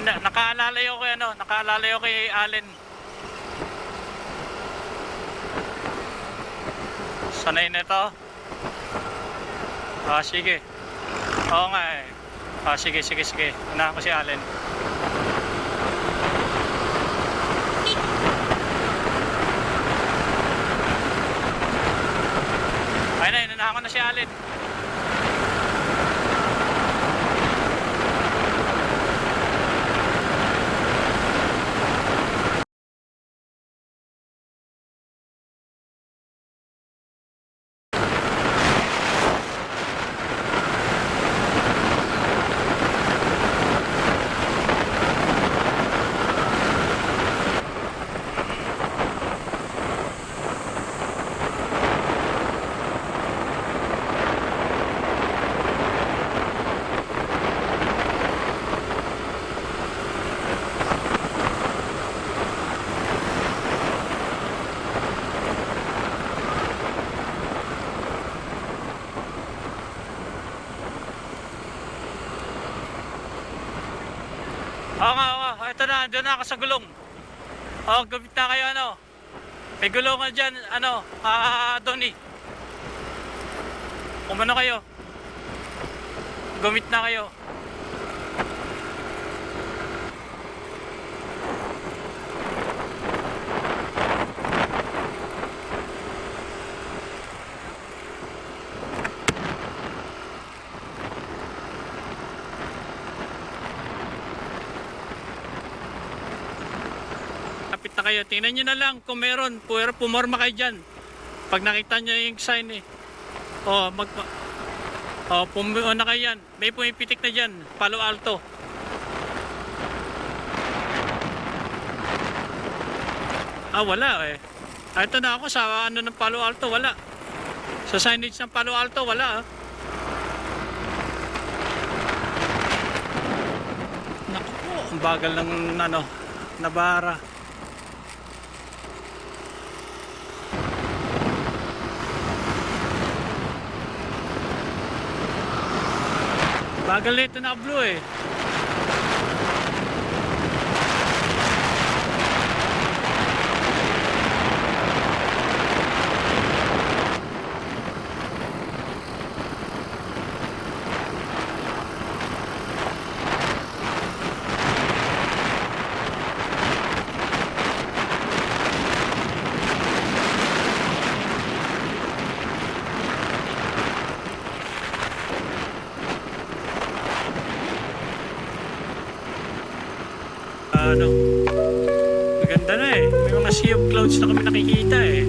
Nakaalala ko kay nakaalala ko kay Allen. Sanay na ito. Sige. Oo nga eh. Sige. Unahan ko si Allen. Ayun na, inunahan ko na si Allen. Oo nga. Ito na, doon na ako sa gulong. Gumit na kayo May gulungan dyan, Donnie. Umano kayo. Gumit na kayo. Kapit na kayo. Tingnan nyo na lang kung meron. Pumorma kayo dyan. Pag nakita nyo yung sign pumuo na kayo yan. May pumipitik na dyan. Palo Alto. Wala eh. Ito na ako sa ng Palo Alto. Wala. Sa signage ng Palo Alto. Wala Naku po. Ang bagal ng nabara. Bagal nito na blue eh. Maganda na eh. May mga sea of clouds na kami nakikita eh.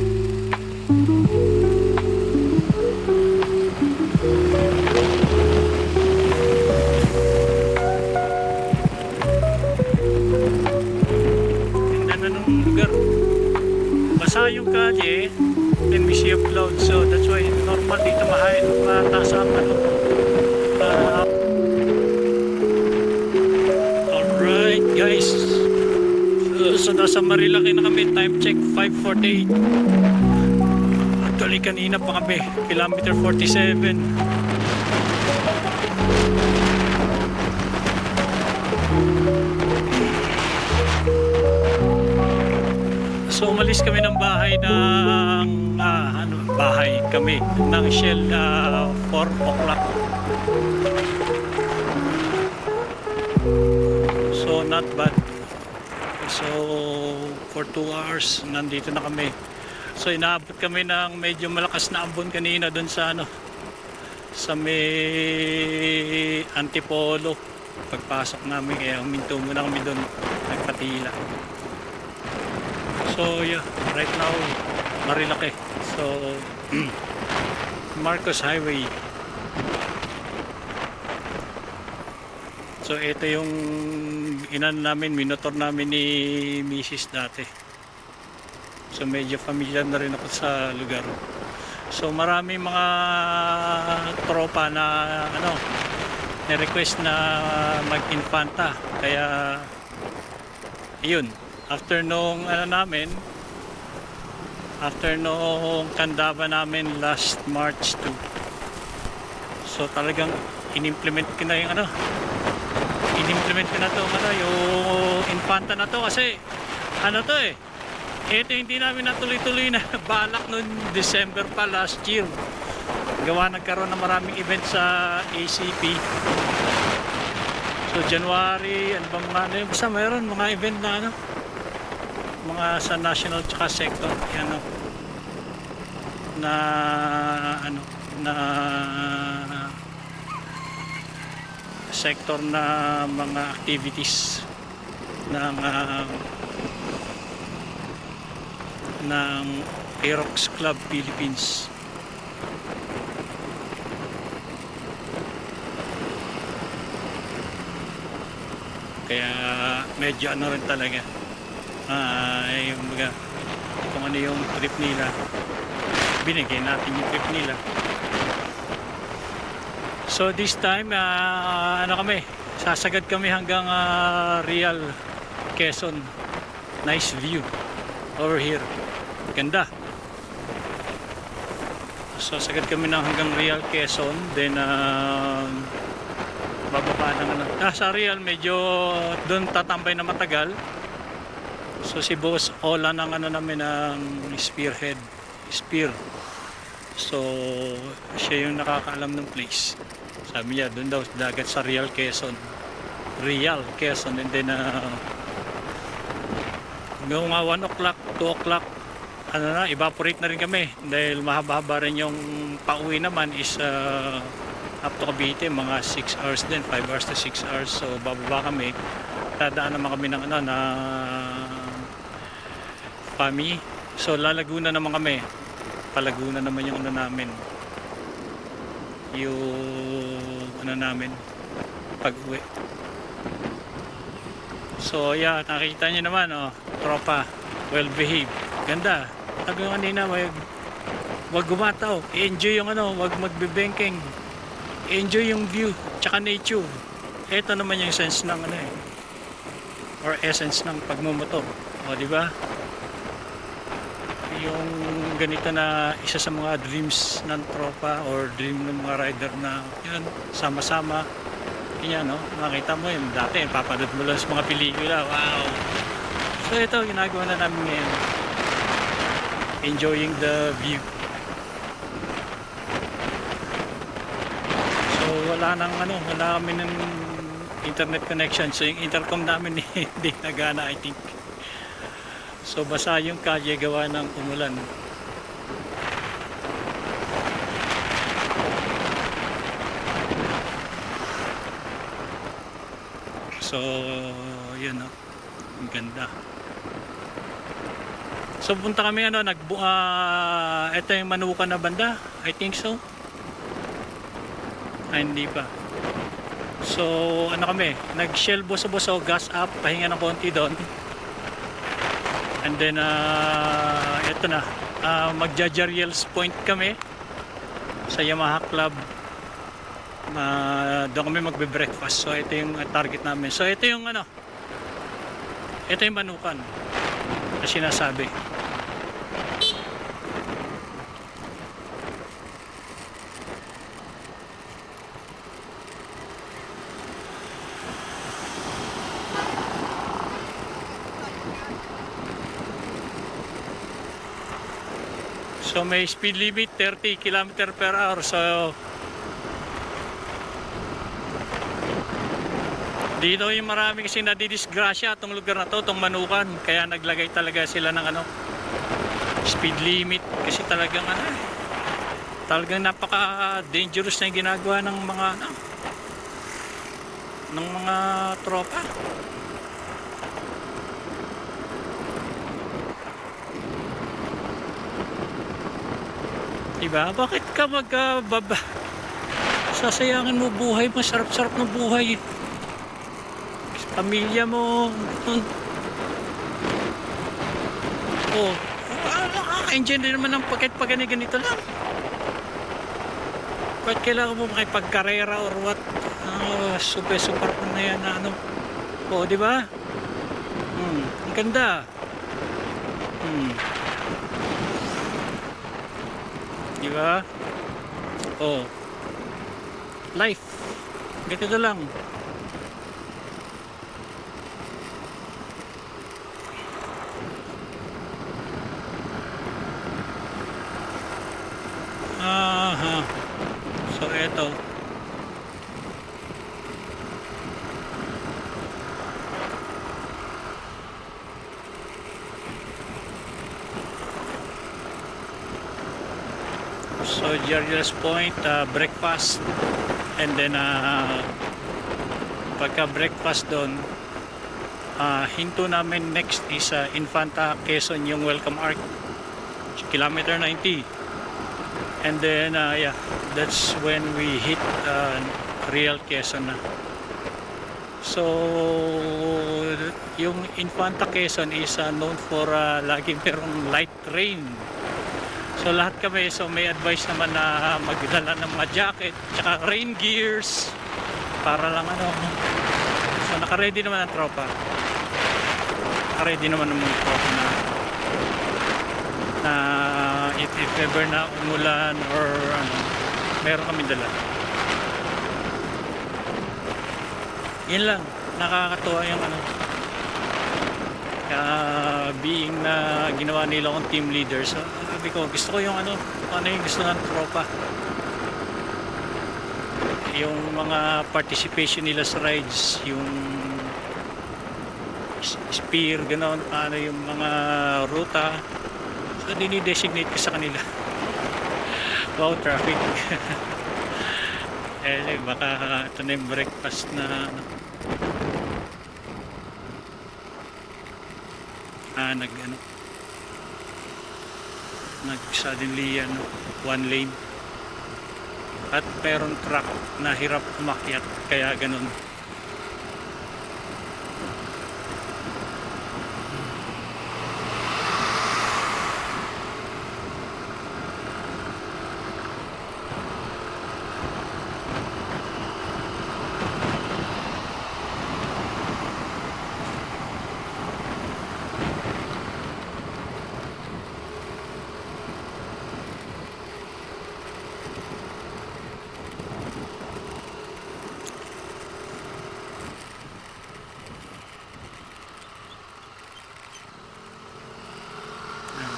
Ganda na ng lugar. Basa yung kalye and may sea of clouds, so that's why normal dito mataas ang alright guys, so nasa Marilaki na kami. Time check 5:48. Actually kanina pa kami, kilometer 47. So umalis kami ng bahay ng bahay kami ng Shell 4 o'clock. So not bad. So for 2 hours nandito na kami. So inaabot kami ng medyo malakas na ambon kanina doon sa sa may Antipolo. Pagpasok namin kaya huminto muna kami doon, nagpatila. So yeah, right now Marilaki. So Marcos Highway. So ito yung minotor namin ni Mrs. dati. So medyo familiar na rin ako sa lugar. So marami mga tropa na na-request na mag-infanta. Kaya yun, after nung kandaba namin last March 2. So talagang in-implement ko na yung in-implement ko na to, ano, yung Infanta na to kasi ano to eh, ito hindi namin natuloy-tuloy na balak noong December pa last year. Gawa nagkaroon ng maraming event sa ACP. So January, ano ba mga ano yun? Basta mayroon mga event na ano, mga sa national tsaka sector, yan o, na ano, na sector na mga activities ng Aerox Club Philippines. Kaya medyo ano rin talaga, yung mga, kung ano yung trip nila, binigay natin yung trip nila. So this time ano kami, sasagad kami hanggang Real, Quezon. Nice view over here, ganda. So sasagad kami na hanggang Real, Quezon, then bababa ng ano, sa Real medyo doon tatambay na matagal. So si Boss Ola ng ano namin ng spear. So siya yung nakakaalam ng place. Sabi niya doon daw dagat sa Real, Quezon, and then hanggang 1 o'clock, 2 o'clock ano na, evaporate na rin kami dahil mahaba-haba rin yung pauwi naman is up to Cavite, mga 6 hours din, 5 hours to 6 hours. So bababa kami, dadaan naman kami ng ano na Pami. So lalaguna naman kami, palaguna naman yung ano namin, yung ano namin pag-uwi. So yeah, nakita niyo naman oh, tropa, well behaved, ganda. Sabi ko kanina, wag gumataw, enjoy yung ano, wag magbebengking, enjoy yung view tsaka nature. Ito naman yung sense ng ano eh, or essence ng pagmumotor, o di ba? Yung ganito na isa sa mga dreams ng tropa or dream ng mga rider na yun, sama-sama. Yan no, makita mo yun dati, papanood mo lang sa mga pelikula, wow. So ito, ginagawa na namin ngayon, enjoying the view. So wala nang ano, wala kami ng internet connection, so yung intercom namin hindi nagana, I think. So basa yung kalye gawa ng umulan. So yun no, ang ganda. So punta kami ano, ito yung Manukan na banda, I think so. Hindi pa. So ano kami, nag-shell boso-boso, gas up, pahinga ng konti doon. And then ito na, mag-Jajariels Point kami sa Yamaha Club. Doon kami magbe-breakfast. So ito yung target namin. So ito yung ano, ito yung Manukan na sinasabi. So may speed limit 30 km/h. So dito yung marami kasi nadidisgrasya itong lugar na to, itong Manukan. Kaya naglagay talaga sila ng ano, speed limit. Kasi talagang ano, talagang napaka dangerous na yung ginagawa ng mga ano, ng mga tropa. Diba? Bakit ka sasayangin mo buhay mo, sarap-sarap ng buhay, pamilya mo. Oh, nakaka-enjoy din naman ng pagkait ganito lang. Bakit kailangan mo makipagkarera or what? Super na yan na ano. Oh, di ba? Ang ganda. Di ba? Oh. Life. Ganito lang. So eto, so Georgia's Point, breakfast, and then pagka breakfast doon, hinto namin next is Infanta Quezon, yung welcome arc, kilometer 90. And then yeah, that's when we hit real Quezon na. So yung Infanta Quezon is known for lagi merong light rain. So lahat kami, so may advice naman na magdala ng mga jacket tsaka rain gears para lang ano. So naka-ready naman ang tropa. Naka-ready naman ang mga tropa na if ever na umulan or ano, meron kami dala. Yun lang, nakakatuwa yung ano, being na ginawa nila akong team leader. So sabi ko, gusto ko yung ano yung gusto ng tropa, yung mga participation nila sa rides, yung spear, gano'n, paano yung mga ruta. So dinidesignate ko sa kanila. Wow, traffic. Baka ito na yung breakfast na nag suddenly one lane at meron truck na hirap umakyat, kaya ganun.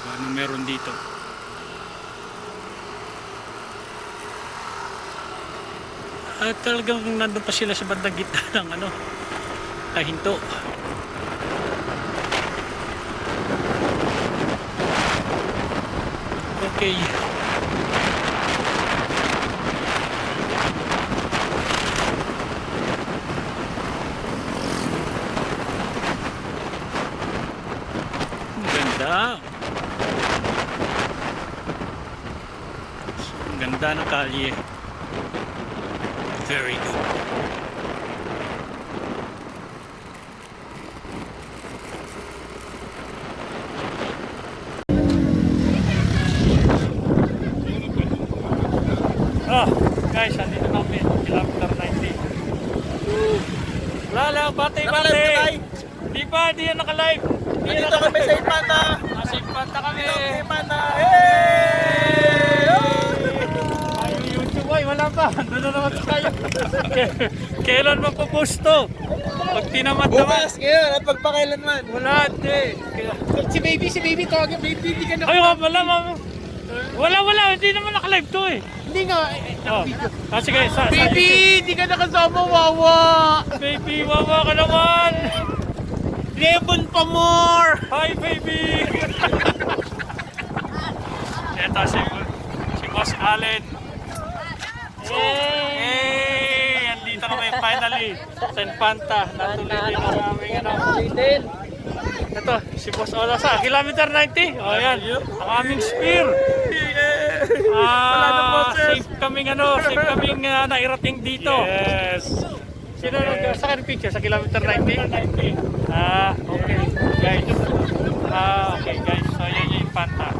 Ano meron dito? At talagang nandun pa sila sa bandang gitna ng ano, kahinto. Okay. Ang ganda. Ganda ng kalye. Very good. Guys, andito kami, kilometer 90. Lala, batay. Di ba? Di yan naka-live. Dito kami sa Infanta. Sa Infanta kami. Infanta. Ay, wala pa. Doon na naman tayo. Kailan mapopost to? Pag tinamad naman. Bukas ngayon at pagpakailanman. Wala, hindi. Si baby, tawagin baby, hindi ka na. Ay, wala, mama. Wala. Hindi naman naka-live to eh. Hindi nga. Sige, Baby, hindi ka nakasama, wawa. Baby, wawa ka naman. Lebon pa more. Hi, baby. Ito si Boss Allen. Hey! Andito kami finally sa Infanta. Natuloy din ang aming ano. Ito, si Boss Ola sa kilometer 90. O yan, ang aming spear. Safe kaming nairating dito. Yes. Sino sa akin picture sa kilometer 90? Okay. Guys. Okay guys. So yan yung Infanta.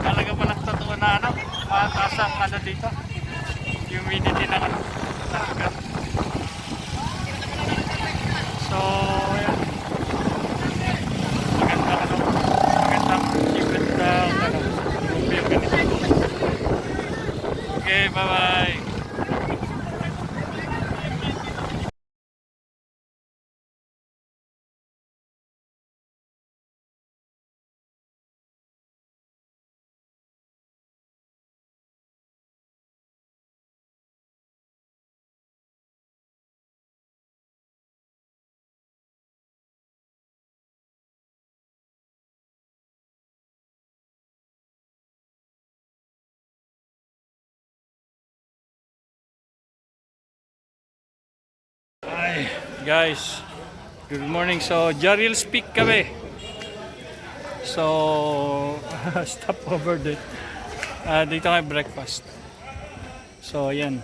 Talaga palang totoo na mataas ang dito. Humidity ng talaga. So yan. Magandang event okay, bye-bye. Ay, guys, good morning. So, Jarril's Peak kami. So, stop over dito. Dito kami breakfast. So, ayan.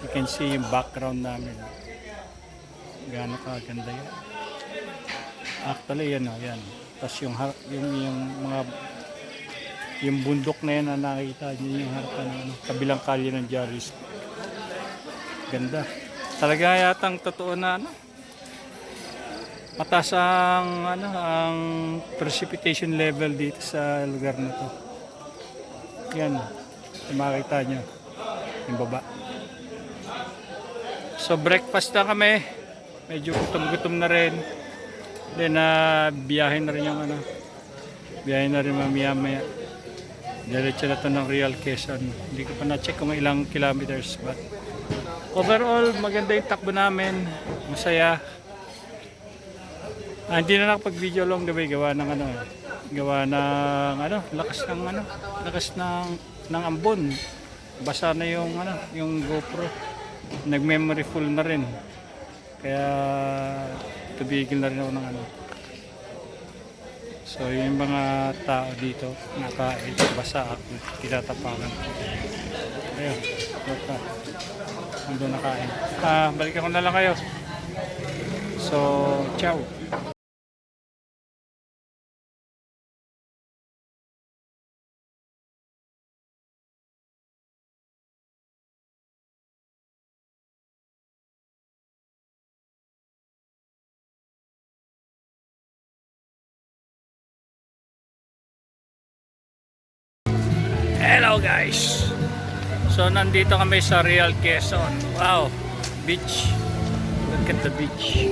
You can see yung background namin. Gaano kaganda yan. Actually, yan o, yan. Tapos yung mga yung bundok na yan na nakikita nyo yung harapan ng kabilang kalye ng Jarril's Peak. Ganda. Talaga yatang totoo na mataas ang precipitation level dito sa lugar na to. Yan, makikita nyo yung baba. So breakfast na kami, medyo gutom-gutom na rin. Then biyahe na rin yung biyahe na rin mamaya-maya. Diretso na to ng Real Quezon. Hindi ko pa na-check kung ilang kilometers, but overall maganda yung takbo namin, masaya. Hindi na nakapag-video long the way, gawa ng lakas ng ambon. Basa na yung GoPro. Nag-memory full na rin. Kaya tumigil na rin ako ng So yung mga tao dito nakain, basa ako, kinatapakan. Ayun, basta ando nakain. Balikan ko na lang kayo. So, ciao. Hello guys. So nandito kami sa Real Quezon. Wow, beach. Look at the beach.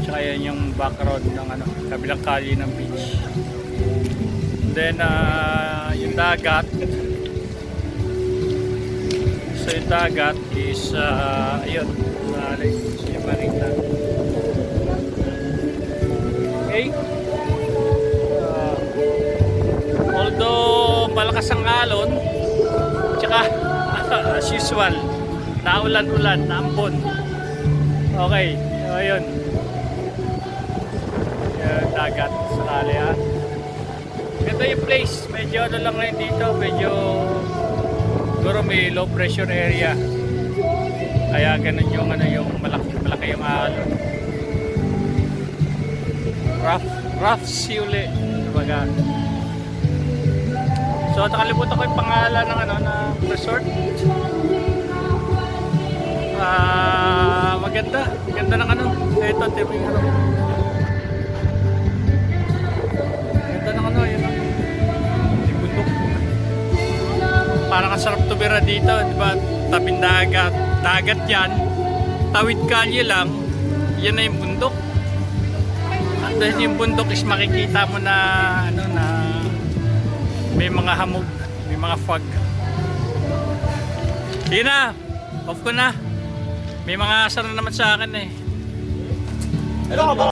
Tsaka yan yung background ng kabilang kalye ng beach. Then yung dagat. So yung dagat is ayun, yung marina. Okay. Although malakas ang alon, tsaka as usual, naulan-ulan, naambon. Okay, ayun. Dagat, sakali ha. Ito yung place, medyo lang rin dito, medyo siguro may low pressure area. Kaya ganun yung malaki yung alon. Rough sea uli, dibaga. So nakalimutan ko yung pangalan ng resort. Maganda ng ito tipo yung ganda ng yun yung bundok. Parang kasarap tumira dito, di ba? Tabing dagat yan, tawid kalye lang, yan na yung bundok. At dahil yung bundok is makikita mo na may mga hamog, may mga fog. Sige na, off ko na. May mga asar na naman sa akin eh. Hello ka ba?